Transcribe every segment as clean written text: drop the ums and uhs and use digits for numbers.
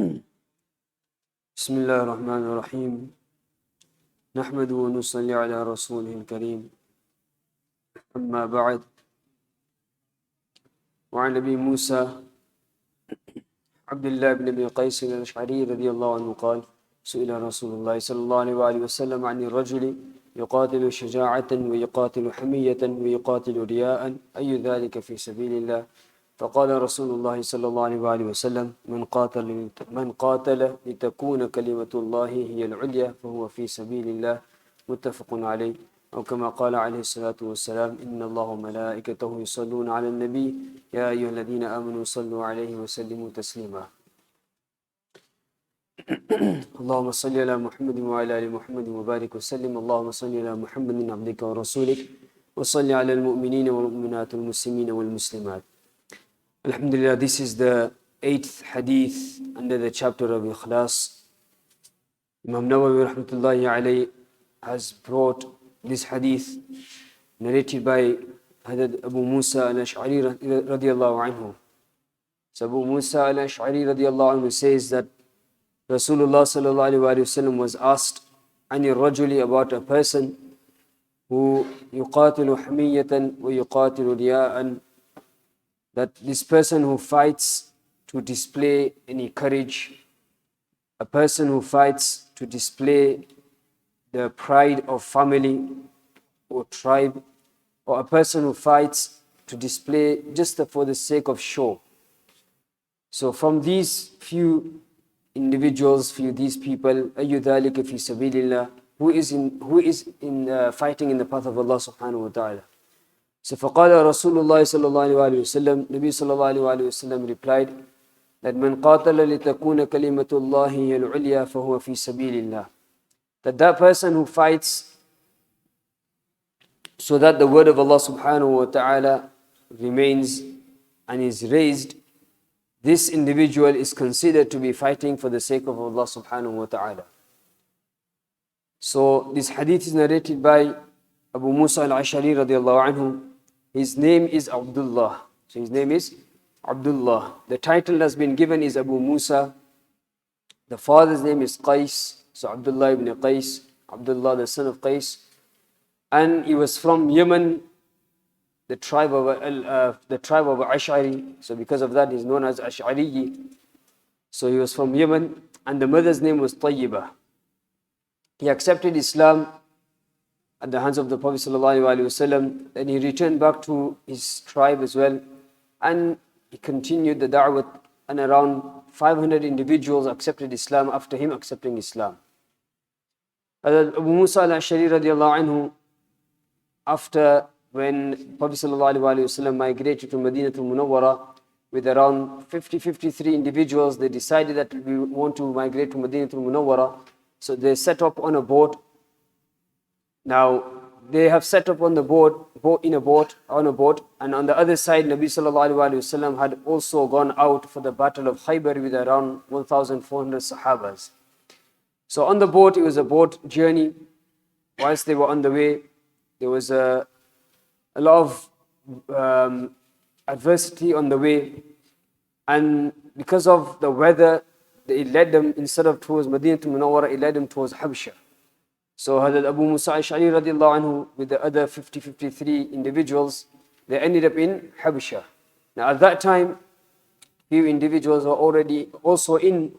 بسم الله الرحمن الرحيم نحمد ونصلي على رسوله الكريم أما بعد وعن أبي موسى عبد الله بن أبي قيس الأشعري رضي الله عنه قال سئل رسول الله صلى الله عليه وآله وسلم عن الرجل يقاتل شجاعة ويقاتل حمية ويقاتل رياء أي ذلك في سبيل الله فقال رسول الله صلى الله عليه وآله وسلم من قاتل لتكون كلمة الله هي العليا فهو في سبيل الله متفق عليه أو كما قال عليه الصلاة والسلام إن الله وملائكته يصلون على النبي يا أيها الذين آمنوا صلوا عليه وسلموا تسليما اللهم صل على محمد وعلى آل محمد وبارك وسلم اللهم صل على محمد عبدك ورسولك وصل على المؤمنين والمؤمنات والمسلمين والمسلمات. Alhamdulillah, this is the 8th hadith under the chapter of Ikhlas. Imam Nawawi rahmatullahi alayhi has brought this hadith narrated by Hadith Abu Musa al-Ash'ari radiyallahu anhu. So Abu Musa al-Ash'ari radiyallahu anhu says that Rasulullah sallallahu alayhi wa sallam was asked anir rajuli, about a person who yuqatilu hamiyatan wa yuqatilu riya'an, that this person who fights to display any courage, a person who fights to display the pride of family or tribe, or a person who fights to display just for the sake of show. So from these few individuals, these people, أَيُّ ذَلِكَ فِي سَبِيلِ اللَّهِ, who is in fighting in the path of Allah subhanahu wa ta'ala. So فقال رسول الله صلى الله عليه وسلم, Nabi صلى الله عليه وسلم replied that من قاتل لتكون كلمة الله هي العليا فهو في سبيل الله, that person who fights so that the word of Allah subhanahu wa ta'ala remains and is raised, this individual is considered to be fighting for the sake of Allah subhanahu wa ta'ala. So this hadith is narrated by Abu Musa al-Ash'ari radiyallahu anhu. His name is Abdullah. So his name is Abdullah. The title that's been given is Abu Musa. The father's name is Qais. So Abdullah ibn Qais, Abdullah the son of Qais. And he was from Yemen, the tribe of Ash'ari. So because of that he's known as Ash'ari. So he was from Yemen, and the mother's name was Tayyibah. He accepted Islam at the hands of the Prophet ﷺ. Then he returned back to his tribe as well, and he continued the da'wah, and around 500 individuals accepted Islam after him accepting Islam. Abu Musa al-Ash'ari radiyallahu anhu, after when Prophet ﷺ migrated to Madinatul Munawwara with around 53 individuals, they decided that we want to migrate to Madinatul Munawwara. So they set up on a boat. Now, they have set up on a boat, and on the other side, Nabi sallallahu alaihi wasallam had also gone out for the battle of Khaybar with around 1,400 Sahabas. So on the boat, it was a boat journey. Whilst they were on the way, there was a lot of adversity on the way, and because of the weather, it led them, instead of towards Madinatul Munawwara, it led them towards Habsha. So Hadith Abu Musa al-Ash'ari radiallahu anhu with the other 53 individuals, they ended up in Habsha. Now at that time, few individuals were already also in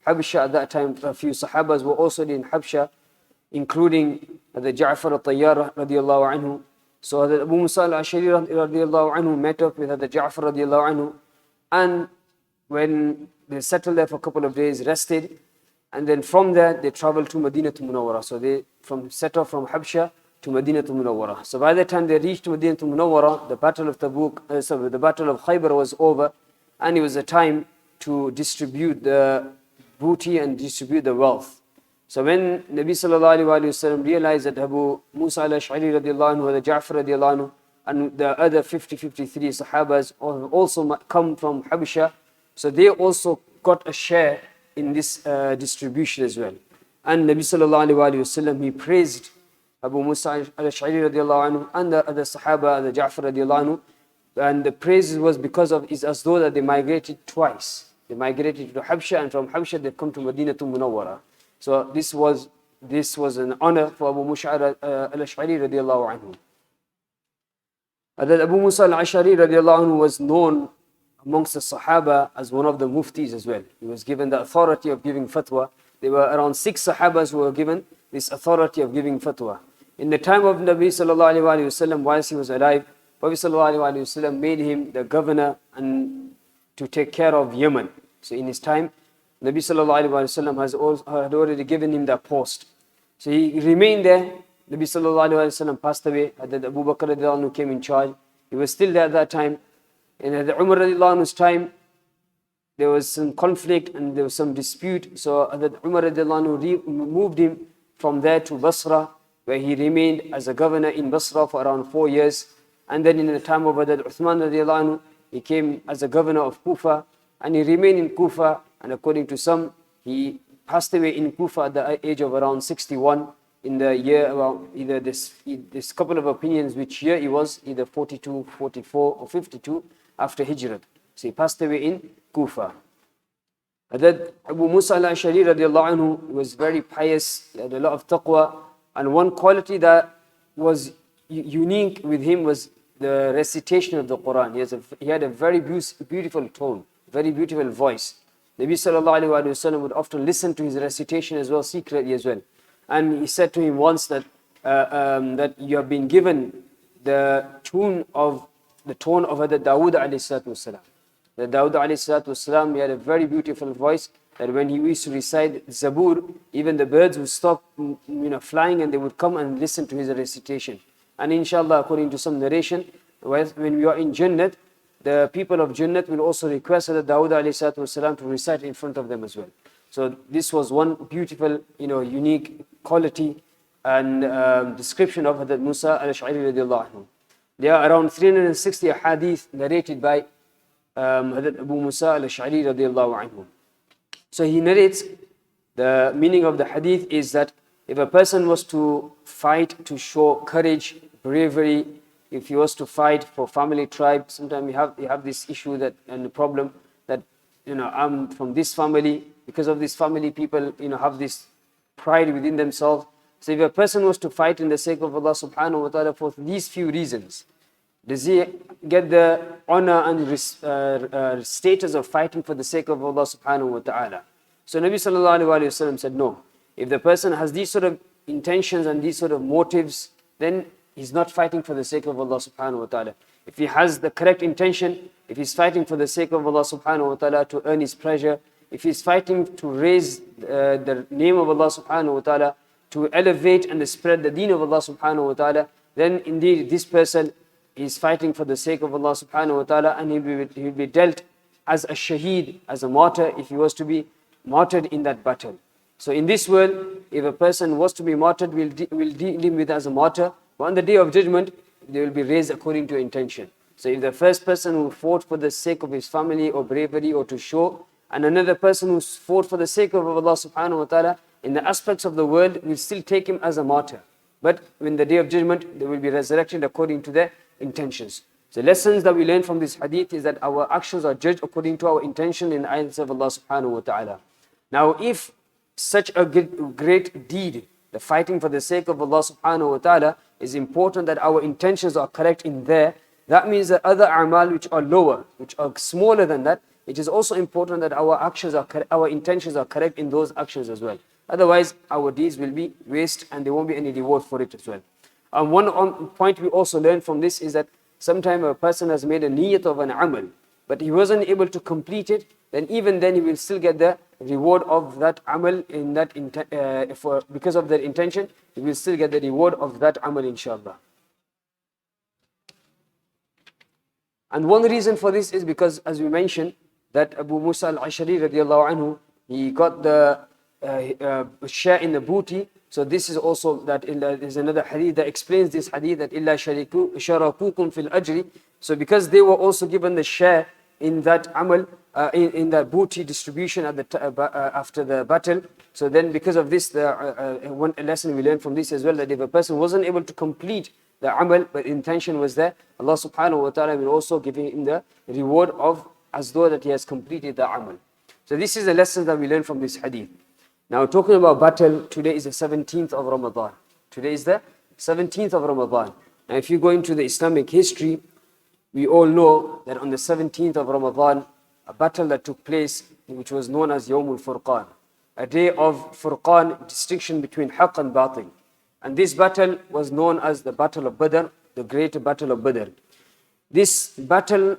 Habsha at that time. A few Sahabas were also in Habsha, including the Ja'far al-Tayyar radiallahu anhu. So Hadith Abu Musa al-Ash'ari radiallahu anhu met up with Hadith Ja'far radiallahu anhu, and when they settled there for a couple of days, rested, and then from there they traveled to Madinatul Munawwara. So they set off from Habsha to Madinatul Munawwara. So by the time they reached Madinatul Munawwara, the battle of the battle of Khaybar was over, and it was a time to distribute the booty and distribute the wealth. So when Nabi sallallahu alaihi wasallam realized that Abu Musa al-Ash'ari radiyallahu anhu, the Ja'far radiyallahu anhu, and the other 53 Sahabas also come from Habsha, so they also got a share in this distribution as well. And Nabi sallallahu alaihi wasallam, he praised Abu Musa al-Ash'ari radiallahu anhu and the other Sahaba, the Ja'far radiallahu anhu, and the praise was because of, is as though that they migrated twice. They migrated to Habsha, and from Habsha they've come to Madinah to Munawwara. So this was an honor for Abu Musa al-Ash'ari radiallahu anhu. That Abu Musa al-Ash'ari radiallahu anhu was known amongst the Sahaba as one of the muftis as well. He was given the authority of giving fatwa. There were around 6 Sahabas who were given this authority of giving fatwa. In the time of Nabi sallallahu alaihi wasallam, whilst he was alive, Prophet sallallahu alaihi wasallam made him the governor and to take care of Yemen. So in his time, Nabi sallallahu alaihi wasallam had already given him that post. So he remained there. Nabi sallallahu alaihi wasallam passed away. Hadrat Abu Bakr radiallahu anhu came in charge. He was still there at that time. In Hadrat Umar radiallahu anhu's time, there was some conflict and there was some dispute. So Hadrat Umar radiallahu anhu moved him from there to Basra, where he remained as a governor in Basra for around 4 years. And then in the time of Hadrat Uthman radiallahu anhu, he came as a governor of Kufa, and he remained in Kufa. And according to some, he passed away in Kufa at the age of around 61 in the year around either this couple of opinions which year he was, either 42, 44 or 52 after Hijrah. So he passed away in Kufa. That Abu Musa al-Ash'ari radiallahu anhu was very pious, he had a lot of taqwa, and one quality that was unique with him was the recitation of the Quran. He had a very beautiful tone, very beautiful voice. Nabi sallallahu alaihi wasallam would often listen to his recitation as well, secretly as well. And he said to him once that that you have been given the tone of Hadrat Dawood alayhi salatu wasalam. That Dawood alayhi salatu wasalam, he had a very beautiful voice, that when he used to recite Zabur, even the birds would stop flying and they would come and listen to his recitation. And inshallah, according to some narration, when we are in Jannat, the people of Jannat will also request Hadrat Dawood alayhi salatu wasalam to recite in front of them as well. So this was one beautiful, unique quality and description of Hadrat Musa al-Ash'ari radiallahu anhu. There are around 360 hadith narrated by Hadrat Abu Musa al-Ash'ari radiallahu anhu. So he narrates, the meaning of the hadith is that if a person was to fight to show courage, bravery, if he was to fight for family, tribe, sometimes you have this issue that and the problem that I'm from this family, because of this family people have this pride within themselves. So if a person was to fight in the sake of Allah subhanahu wa ta'ala for these few reasons, does he get the honor and status of fighting for the sake of Allah subhanahu wa ta'ala? So Nabi sallallahu alaihi wasallam said no. If the person has these sort of intentions and these sort of motives, then he's not fighting for the sake of Allah subhanahu wa ta'ala. If he has the correct intention, if he's fighting for the sake of Allah subhanahu wa ta'ala to earn his pleasure, if he's fighting to raise the name of Allah subhanahu wa ta'ala, to elevate and spread the deen of Allah subhanahu wa ta'ala, then indeed this person is fighting for the sake of Allah subhanahu wa ta'ala, and he'll be dealt as a shaheed, as a martyr, if he was to be martyred in that battle. So in this world, if a person was to be martyred, we'll deal him with as a martyr. But on the day of judgment, they will be raised according to intention. So if the first person who fought for the sake of his family or bravery or to show, and another person who fought for the sake of Allah subhanahu wa ta'ala, in the aspects of the world, we'll still take him as a martyr. But when the day of judgment, they will be resurrected according to their intentions. The lessons that we learn from this hadith is that our actions are judged according to our intention in the eyes of Allah subhanahu wa ta'ala. Now, if such a great deed, the fighting for the sake of Allah subhanahu wa ta'ala, is important that our intentions are correct in there, that means that other a'mal which are lower, which are smaller than that, it is also important that our intentions are correct in those actions as well. Otherwise, our deeds will be waste and there won't be any reward for it as well. One point we also learn from this is that sometimes a person has made a niyat of an amal, but he wasn't able to complete it, then even then he will still get the reward of that amal in that because of that intention, he will still get the reward of that amal, inshallah. And one reason for this is because, as we mentioned, that Abu Musa al-Ash'ari radiallahu anhu, he got the share in the booty. So this is also that there's another hadith that explains this hadith, that illa sharakukum fil ajri. So because they were also given the share in that amal, in that booty distribution after the battle. So then because of this, one lesson we learned from this as well, that if a person wasn't able to complete the amal, but intention was there, Allah subhanahu wa ta'ala will also give him the reward of as though that he has completed the amal. So this is the lesson that we learn from this hadith. Now talking about battle, today is the 17th of Ramadan. Today is the 17th of Ramadan. Now if you go into the Islamic history, we all know that on the 17th of Ramadan, a battle that took place, which was known as Yawmul Furqan, a day of Furqan, distinction between Haqq and Batil. And this battle was known as the Battle of Badr, the Great Battle of Badr. This battle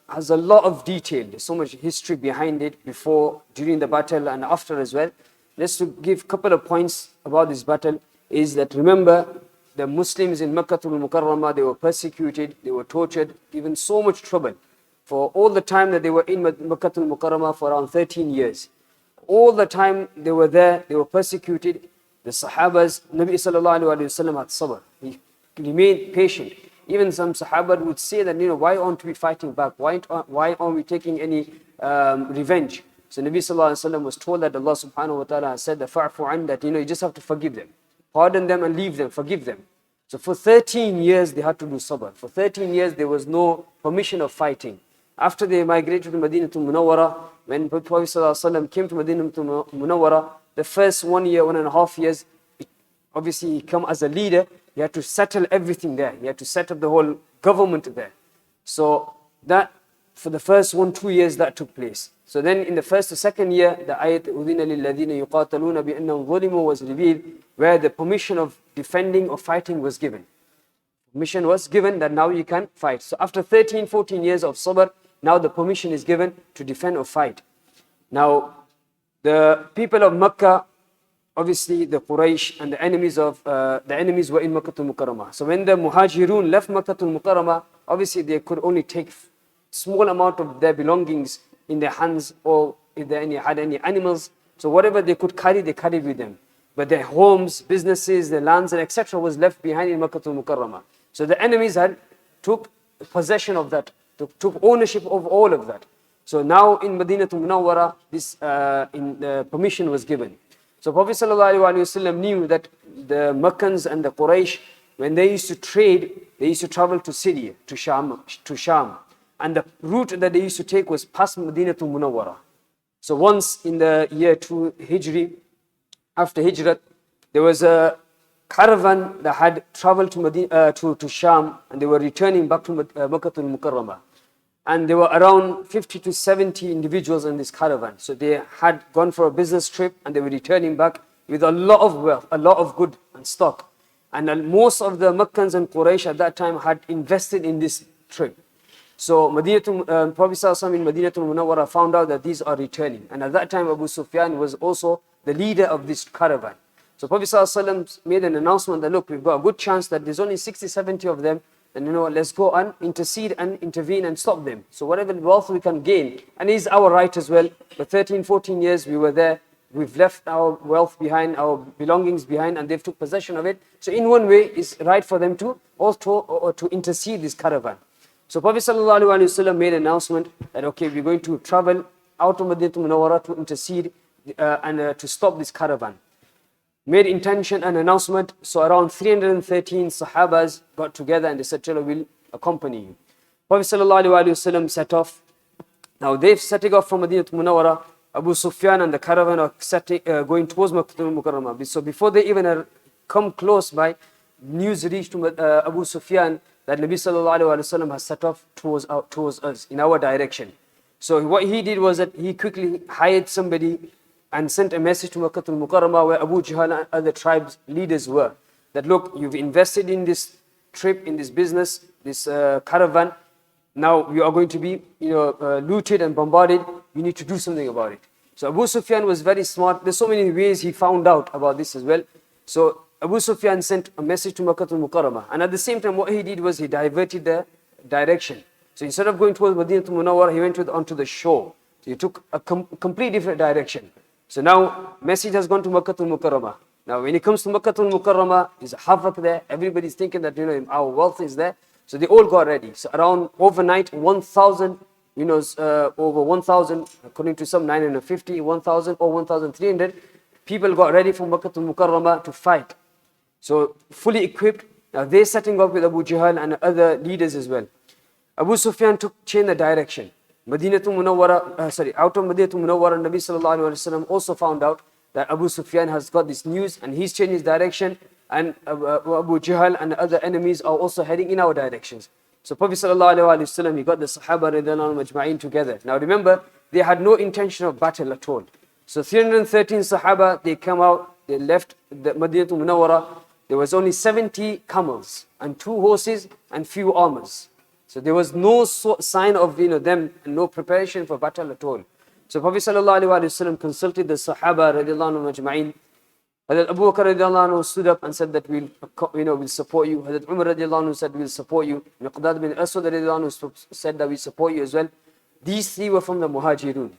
has a lot of detail. There's so much history behind it, before, during the battle, and after as well. Just to give a couple of points about this battle, is that remember, the Muslims in Makkah al-Mukarramah, they were persecuted, they were tortured, given so much trouble for all the time that they were in Makkah al-Mukarramah, for around 13 years. All the time they were there, they were persecuted. The Sahabas, Nabi sallallahu alayhi wa sallam had sabr. He remained patient. Even some Sahaba would say that, why aren't we fighting back? Why aren't we taking any revenge? So Nabi sallallahu alayhi wa sallam was told that Allah subhanahu wa ta'ala said, fa'fu an, that you just have to forgive them. Pardon them and leave them, forgive them. So for 13 years they had to do sabr. For 13 years there was no permission of fighting. After they migrated to Madinah Munawwara, when Prophet ﷺ came to Madinah Munawwara, the first 1 year, 1.5 years, obviously he came as a leader, he had to settle everything there. He had to set up the whole government there. So that, for the first 1-2 years, that took place. So then in the first or second year, the ayat أُذِنَ لِلَّذِينَ يُقَاتَلُونَ بِأَنَّهُمْ ظُلِمُوا was revealed, where the permission of defending or fighting was given. Permission was given that now you can fight. So after 13-14 years of sabr, now the permission is given to defend or fight. Now, the people of Makkah, obviously the Quraysh and the enemies were in Makkah al-Mukarramah. So when the Muhajirun left Makkah al-Mukarramah, obviously they could only take small amount of their belongings in their hands, or if they had any animals. So whatever they could carry, they carried with them. But their homes, businesses, their lands, and etc. was left behind in Makkah al-Mukarramah. So the enemies took possession of that, took ownership of all of that. So now in Madinah Munawwara, this permission was given. So Prophet ﷺ knew that the Meccans and the Quraysh, when they used to trade, they used to travel to Syria, to Sham. And the route that they used to take was past Madinah Munawwara. So once in the year 2 Hijri, after Hijrat, there was a caravan that had traveled to Sham, and they were returning back to Makkah al-Mukarramah. And there were around 50 to 70 individuals in this caravan. So they had gone for a business trip, and they were returning back with a lot of wealth, a lot of good and stock. And most of the Meccans and Quraysh at that time had invested in this trip. So Prophet ﷺ in Madinah al-Munawwara found out that these are returning. And at that time Abu Sufyan was also the leader of this caravan. So Prophet ﷺ made an announcement that, look, we've got a good chance that there's only 60, 70 of them. And let's go and intercede and intervene and stop them. So whatever wealth we can gain, and it's our right as well. For 13, 14 years we were there. We've left our wealth behind, our belongings behind, and they've took possession of it. So in one way, it's right for them to also to intercede this caravan. So Prophet ﷺ made an announcement that, okay, we're going to travel out of Madinah Munawwara to intercede and to stop this caravan. Made intention and announcement. So around 313 Sahabas got together and they said, Chalo, we'll accompany you. Prophet ﷺ set off. Now they've setting off from Madinah Munawwara. Abu Sufyan and the caravan are going towards Makkah al-Mukarramah. So before they even come close by, news reached to Abu Sufyan that Nabi sallallahu alaihi wasallam has set off towards us, in our direction. So what he did was that he quickly hired somebody and sent a message to Makkah al-Mukarramah, where Abu Jahl and other tribes leaders were, that look, you've invested in this trip, in this business, this caravan. Now you are going to be looted and bombarded. You need to do something about it. So Abu Sufyan was very smart. There's so many ways he found out about this as well. So Abu Sufyan sent a message to Makkah al-Mukarramah, and at the same time what he did was he diverted the direction. So instead of going towards Madinah al-Munawwara, he went onto the shore. So he took a complete different direction. So now message has gone to Makkah al-Mukarramah. Now when it comes to Makkah al-Mukarramah, there's a havoc there. Everybody's thinking that our wealth is there. So they all got ready. So around overnight, 1,000, over 1,000, according to some 950, 1,000 or 1,300 people got ready for Makkah al-Mukarramah to fight. So fully equipped. Now they're setting up with Abu Jahl and other leaders as well. Abu Sufyan changed the direction. out of Madinatul Munawwara, Nabi sallallahu alaihi wasallam also found out that Abu Sufyan has got this news and he's changed his direction, and Abu Jahl and other enemies are also heading in our directions. So Prophet sallallahu alaihi wasallam, he got the Sahaba radhiyallahu anhum majma'in together. Now remember, they had no intention of battle at all. So 313 Sahaba, they come out, they left the Madinatul Munawwara. There was only 70 camels and 2 horses and few armors. So there was no sign of them, and no preparation for battle at all. So Prophet ﷺ consulted the Sahaba radiallahu anhu majma'in. Hazrat Abu Bakr radiallahu anhu stood up and said that we'll support you. Hazrat Umar radiallahu anhu said we'll support you. Miqdad bin Aswad radiallahu anhu said that we support you as well. These 3 were from the Muhajirun.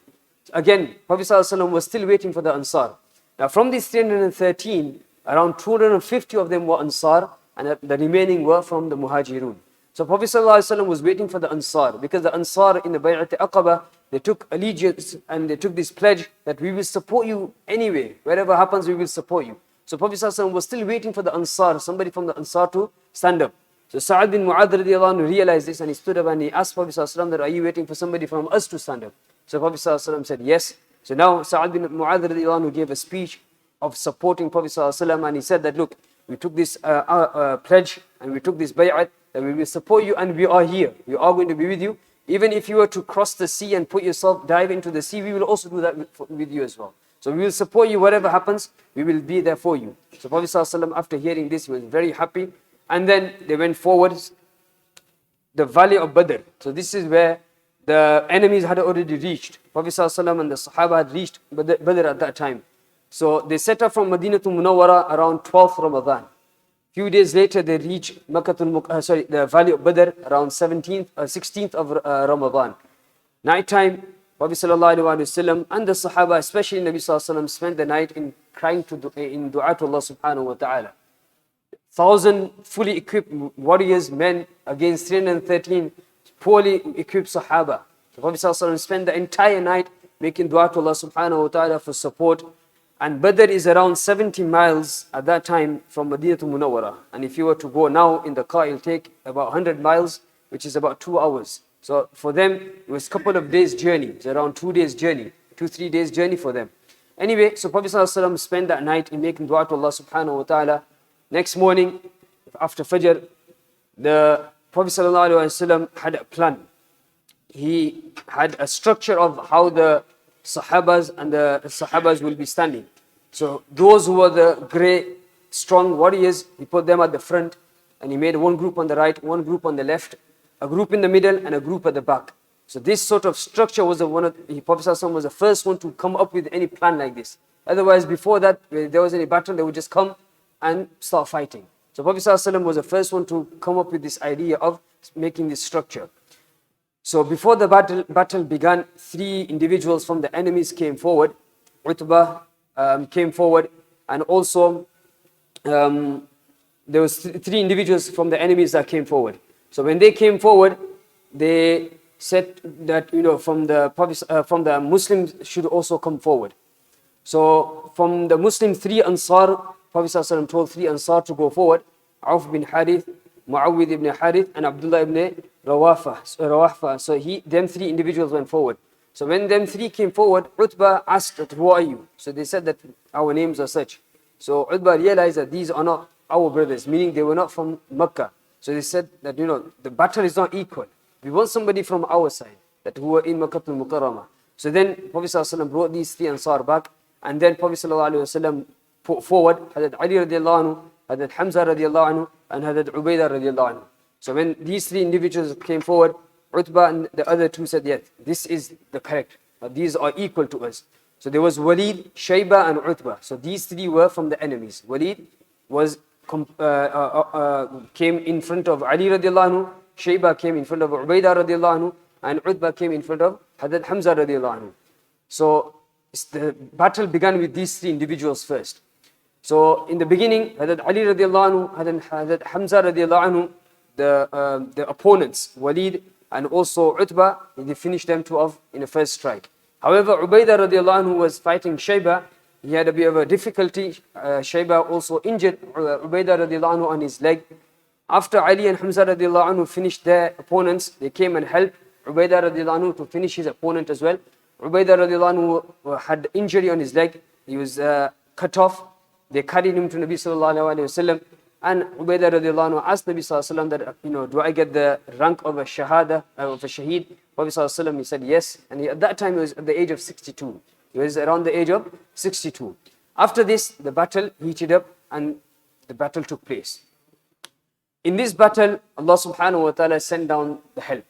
Again, Prophet ﷺ was still waiting for the Ansar. Now from these 313, around 250 of them were Ansar, and the remaining were from the Muhajirun. So Prophet ﷺ was waiting for the Ansar, because the Ansar in the Bay'at Aqaba, they took allegiance and they took this pledge that we will support you anyway. Wherever happens, we will support you. So Prophet ﷺ was still waiting for the Ansar, somebody from the Ansar to stand up. So Sa'ad bin Mu'adh radiallahu anhu realized this, and he stood up and he asked Prophet ﷺ that, are you waiting for somebody from us to stand up? So Prophet ﷺ said yes. So now Sa'ad bin Mu'adh radiallahu anhu gave a speech of supporting Prophet ﷺ, and he said that, look, we took this pledge and we took this bay'at that we will support you, and we are here. We are going to be with you. Even if you were to cross the sea and put yourself, dive into the sea, we will also do that with you as well. So we will support you, whatever happens, we will be there for you. So Prophet ﷺ, after hearing this, he was very happy. And then they went forward, the valley of Badr. So this is where the enemies had already reached. Prophet ﷺ and the Sahaba had reached Badr at that time. So they set up from Madinatul Munawwara around 12th Ramadan. Few days later, they reach the valley of Badr around 16th of Ramadan. Nighttime, Prophet ﷺ and the Sahaba, especially Nabi ﷺ, spent the night in crying in dua to Allah subhanahu wa ta'ala. 1,000 fully equipped warriors, men, against 313 poorly equipped Sahaba. The Prophet ﷺ spent the entire night making dua to Allah subhanahu wa ta'ala for support. And Badr is around 70 miles at that time from Madinatul Munawwara. And if you were to go now in the car, it'll take about 100 miles, which is about 2 hours. So for them, it was a couple of days journey. It's around 2 days journey, 2-3 days journey for them. Anyway, so Prophet ﷺ spent that night in making dua to Allah subhanahu wa ta'ala. Next morning, after Fajr, the Prophet ﷺ had a plan. He had a structure of how the Sahabas will be standing. So those who were the great, strong warriors, he put them at the front, and he made one group on the right, one group on the left, a group in the middle, and a group at the back. So this sort of structure was Prophet ﷺ was the first one to come up with any plan like this. Otherwise, before that, when there was any battle, they would just come and start fighting. So Prophet ﷺ was the first one to come up with this idea of making this structure. So before the battle began, 3 individuals from the enemies came forward. Utbah came forward, and also there was 3 individuals from the enemies that came forward. So when they came forward, they said that from the Muslims should also come forward. So from the Muslim 3 Ansar, Prophet ﷺ told 3 Ansar to go forward: Auf bin Harith, Muawwid ibn Harith, and Abdullah ibn Rawaha. So them 3 individuals went forward. So when them 3 came forward, Utbah asked, who are you? So they said that our names are such. So Utbah realized that these are not our brothers, meaning they were not from Makkah. So they said that the battle is not equal. We want somebody from our side, that who were in Makkah al-Mukarramah. So then Prophet ﷺ brought these 3 Ansar back, and then Prophet ﷺ put forward Hazrat Ali radiallahu anhu, Hazrat Hamza radiallahu anhu, and Hazrat Ubaidah radiallahu anhu. So when these 3 individuals came forward, Utbah and the other 2 said, yes, this is the correct. These are equal to us. So there was Walid, Shayba, and Utbah. So these 3 were from the enemies. Walid came in front of Ali radiallahu anhu, Shayba came in front of Ubaidah radiallahu anhu, and Utbah came in front of Hazrat Hamza radiallahu anhu. So the battle began with these 3 individuals first. So in the beginning, Hazrat Ali radiallahu anhu, Hazrat Hamza radiallahu anhu, the opponents, Walid and also Utbah, they finished them 2 off in the first strike. However, Ubaidah radiallahu anhu was fighting Shayba. He had a bit of a difficulty. Shayba also injured Ubaidah radiallahu anhu on his leg. After Ali and Hamza radiallahu anhu finished their opponents, they came and helped Ubaidah radiallahu anhu to finish his opponent as well. Ubaidah radiallahu anhu had injury on his leg. He was cut off. They carried him to Nabi sallallahu alayhi wa sallam. And Ubaidah radiallahu anhu asked Nabi sallallahu alayhi wa sallam that, do I get the rank of a shahada, of a shaheed? Prophet sallallahu alayhi wa sallam, he said yes. And at that time he was at the age of 62. He was around the age of 62. After this, the battle heated up and the battle took place. In this battle, Allah subhanahu wa ta'ala sent down the help.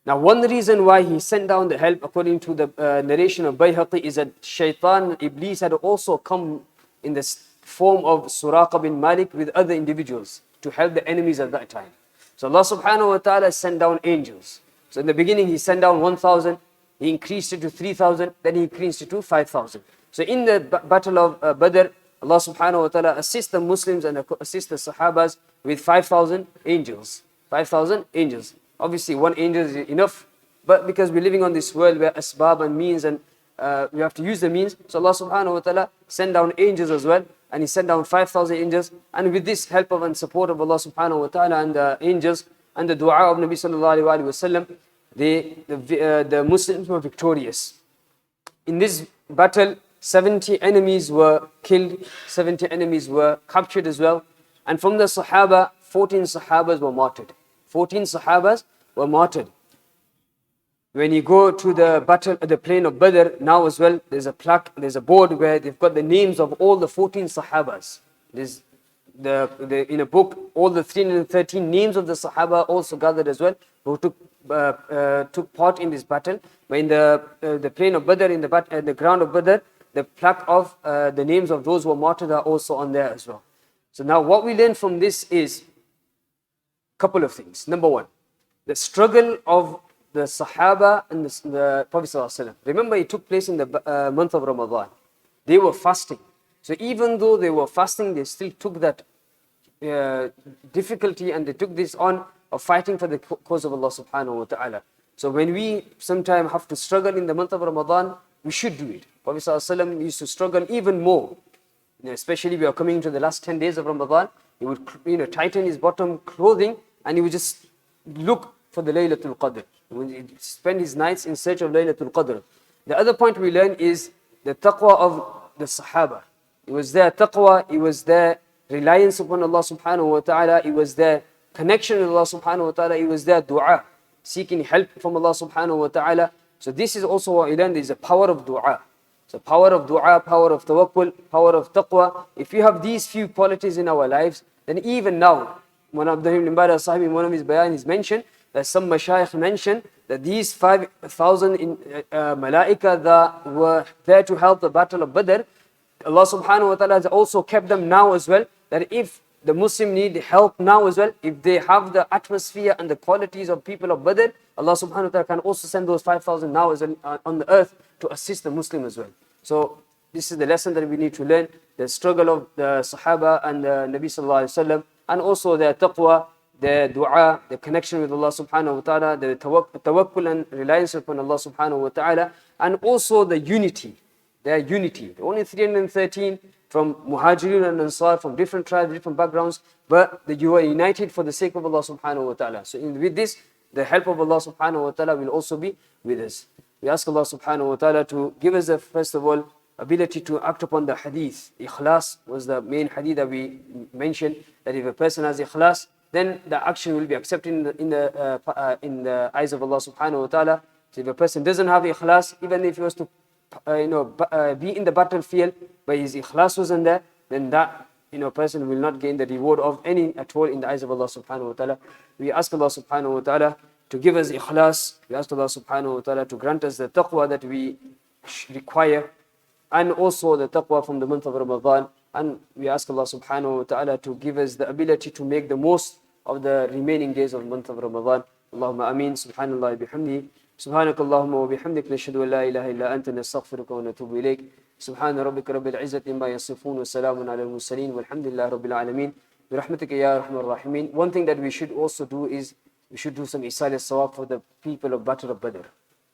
Now, one reason why he sent down the help, according to the narration of Bayhaqi, is that Shaitan, Iblis, had also come in the form of Suraqa bin Malik with other individuals to help the enemies at that time. So Allah subhanahu wa ta'ala sent down angels. So in the beginning, he sent down 1,000, he increased it to 3,000, then he increased it to 5,000. So in the battle of Badr, Allah subhanahu wa ta'ala assist the Muslims and assist the Sahabas with 5,000 angels. 5,000 angels. Obviously, one angel is enough, but because we're living on this world where asbab and means and we have to use the means, so Allah subhanahu wa ta'ala sent down angels as well, and He sent down 5,000 angels, and with this help of and support of Allah subhanahu wa ta'ala and the angels and the dua of Nabi sallallahu alayhi wa sallam, the Muslims were victorious. In this battle, 70 enemies were killed, 70 enemies were captured as well, and from the Sahaba, 14 Sahabas were martyred. 14 Sahabas were martyred. When you go to the battle at the plain of Badr, now as well, there's a plaque, there's a board where they've got the names of all the 14 Sahabas. There's in a book, all the 313 names of the Sahaba also gathered as well, who took part in this battle. But in the plain of Badr, in the ground of Badr, the plaque of the names of those who were martyred are also on there as well. So now what we learn from this is a couple of things. Number one, the struggle of the Sahaba and the Prophet ﷺ. Remember, it took place in the month of Ramadan. They were fasting. So even though they were fasting, they still took that difficulty and they took this on of fighting for the cause of Allah subhanahu wa ta'ala. So when we sometimes have to struggle in the month of Ramadan, we should do it. Prophet ﷺ used to struggle even more. Especially we are coming into the last 10 days of Ramadan. He would tighten his bottom clothing and he would just look for the Laylatul Qadr. He would spend his nights in search of Laylatul Qadr. The other point we learn is the taqwa of the Sahaba. It was their taqwa, it was their reliance upon Allah subhanahu wa ta'ala, it was their connection with Allah subhanahu wa ta'ala, it was their dua, seeking help from Allah subhanahu wa ta'ala. So this is also what we learned, is the power of dua. So power of dua, power of tawakkul, power of taqwa. If you have these few qualities in our lives, then even now, one of the Sahibi, in one of his bayan, is mentioned that some mashayikh mentioned that these 5,000 malaika that were there to help the battle of Badr, Allah subhanahu wa ta'ala has also kept them now as well, that if the Muslim need help now as well, if they have the atmosphere and the qualities of people of Badr, Allah subhanahu wa ta'ala can also send those 5,000 now as well on the earth to assist the Muslim as well. So this is the lesson that we need to learn, the struggle of the Sahaba and the Nabi sallallahu alayhi wa sallam, and also their taqwa, their dua, the connection with Allah subhanahu wa ta'ala, the tawakkul and reliance upon Allah subhanahu wa ta'ala, and also the unity, their unity. Only 313 from Muhajirun and Ansar, from different tribes, different backgrounds, but you are united for the sake of Allah subhanahu wa ta'ala. So with this, the help of Allah subhanahu wa ta'ala will also be with us. We ask Allah subhanahu wa ta'ala to give us, first of all, ability to act upon the hadith. Ikhlas was the main hadith that we mentioned, that if a person has ikhlas, then the action will be accepted in the eyes of Allah subhanahu wa ta'ala. So if a person doesn't have ikhlas, even if he was to be in the battlefield, but his ikhlas wasn't there, then that person will not gain the reward of any at all in the eyes of Allah subhanahu wa ta'ala. We ask Allah subhanahu wa ta'ala to give us ikhlas. We ask Allah subhanahu wa ta'ala to grant us the taqwa that we require, and also the taqwa from the month of Ramadan. And we ask Allah subhanahu wa ta'ala to give us the ability to make the most of the remaining days of the month of Ramadan. Allahumma ameen. Subhanallah bihamdi. سبحانك اللهم وبحمدك نشهد أن لا إله إلا أنت نستغفرك ونتوب إليك سبحان ربك رب العزة عما يصفون وسلام على المرسلين والحمد لله رب العالمين برحمتك يا أرحم الراحمين. One thing that we should also do is we should do some isal sawab for the people of Battle of Badr.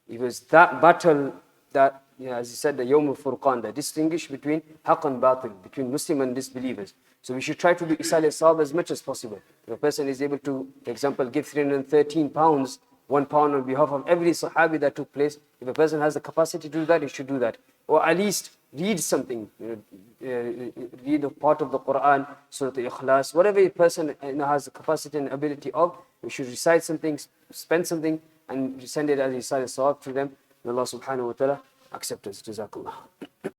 It was that battle that, as he said, the Yawm al-Furqan, that distinguished between haqq and batil, between Muslim and disbelievers. So we should try to do isal sawab as much as possible. If a person is able to, for example, give 313 pounds £1 on behalf of every Sahabi that took place. If a person has the capacity to do that, he should do that. Or at least read something, read a part of the Quran, Surah Al-Ikhlas, whatever a person has the capacity and ability of, we should recite something, spend something, and send it as a sawab to them. And Allah subhanahu wa ta'ala accept us. Jazakallah.